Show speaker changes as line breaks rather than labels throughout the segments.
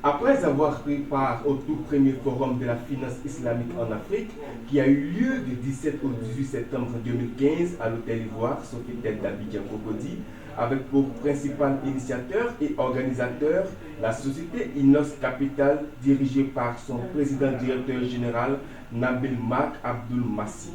Après avoir pris part au tout premier forum de la finance islamique en Afrique, qui a eu lieu du 17 au 18 septembre 2015 à l'Hôtel Ivoire, Sofitel d'Abidjan Cocody, avec pour principal initiateur et organisateur la société Inos Capital, dirigée par son président-directeur général Nabil Mak Abdul Massi.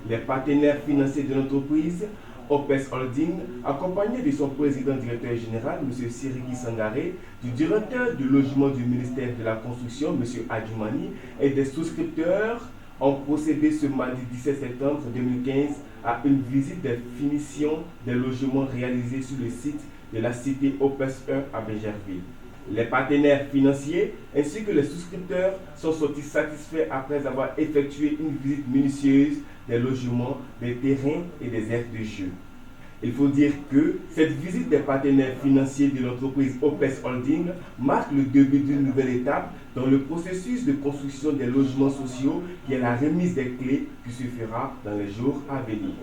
Les partenaires financiers de l'entreprise, OPES Holding, accompagné de son président-directeur général, M. Siriki Sangaré, du directeur du logement du ministère de la Construction, M. Adjumani, et des souscripteurs, ont procédé ce mardi 17 septembre 2015 à une visite des finitions des logements réalisés sur le site de la cité OPES 1 à Bégerville. Les partenaires financiers ainsi que les souscripteurs sont sortis satisfaits après avoir effectué une visite minutieuse des logements, des terrains et des aires de jeu. Il faut dire que cette visite des partenaires financiers de l'entreprise OPES Holding marque le début d'une nouvelle étape dans le processus de construction des logements sociaux qui est la remise des clés qui se fera dans les jours à venir.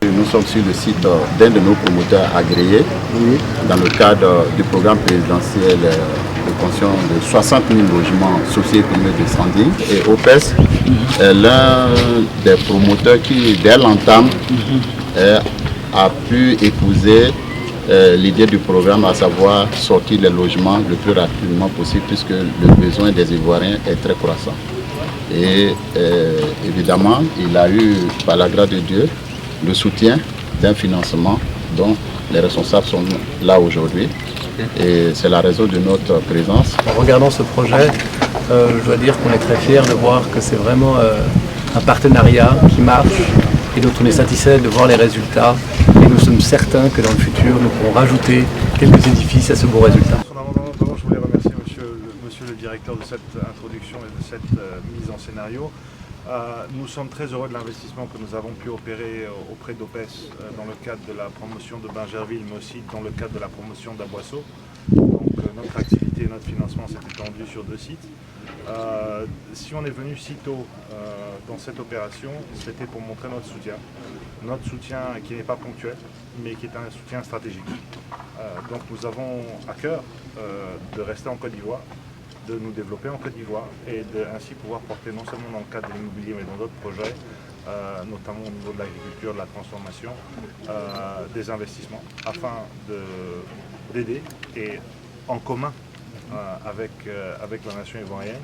Nous sommes sur le site d'un de nos promoteurs agréés dans le cadre du programme présidentiel de construction de 60 000 logements sociaux et communs de standing. Et OPES est l'un des promoteurs qui, dès l'entame, a pu épouser l'idée du programme, à savoir sortir les logements le plus rapidement possible puisque le besoin des Ivoiriens est très croissant. Et évidemment, il a eu, par la grâce de Dieu, le soutien d'un financement dont les responsables sont là aujourd'hui. Et c'est la raison de notre présence.
En regardant ce projet, je dois dire qu'on est très fiers de voir que c'est vraiment un partenariat qui marche et dont on est satisfait de voir les résultats. Et nous sommes certains que dans le futur, nous pourrons rajouter quelques édifices à ce beau résultat.
Je voulais remercier monsieur le directeur de cette introduction et de cette mise en scénario. Nous sommes très heureux de l'investissement que nous avons pu opérer auprès d'OPES dans le cadre de la promotion de Bingerville, mais aussi dans le cadre de la promotion d'Aboisseau. Donc notre activité et notre financement s'est étendu sur 2 sites. Si on est venu si tôt dans cette opération, c'était pour montrer notre soutien. Notre soutien qui n'est pas ponctuel, mais qui est un soutien stratégique. Donc nous avons à cœur de rester en Côte d'Ivoire, de nous développer en Côte d'Ivoire et ainsi pouvoir porter non seulement dans le cadre de l'immobilier mais dans d'autres projets, notamment au niveau de l'agriculture, de la transformation, des investissements afin d'aider et en commun avec la nation ivoirienne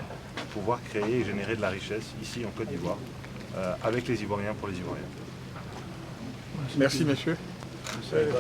pouvoir créer et générer de la richesse ici en Côte d'Ivoire avec les Ivoiriens pour les Ivoiriens.
Merci messieurs.
Merci.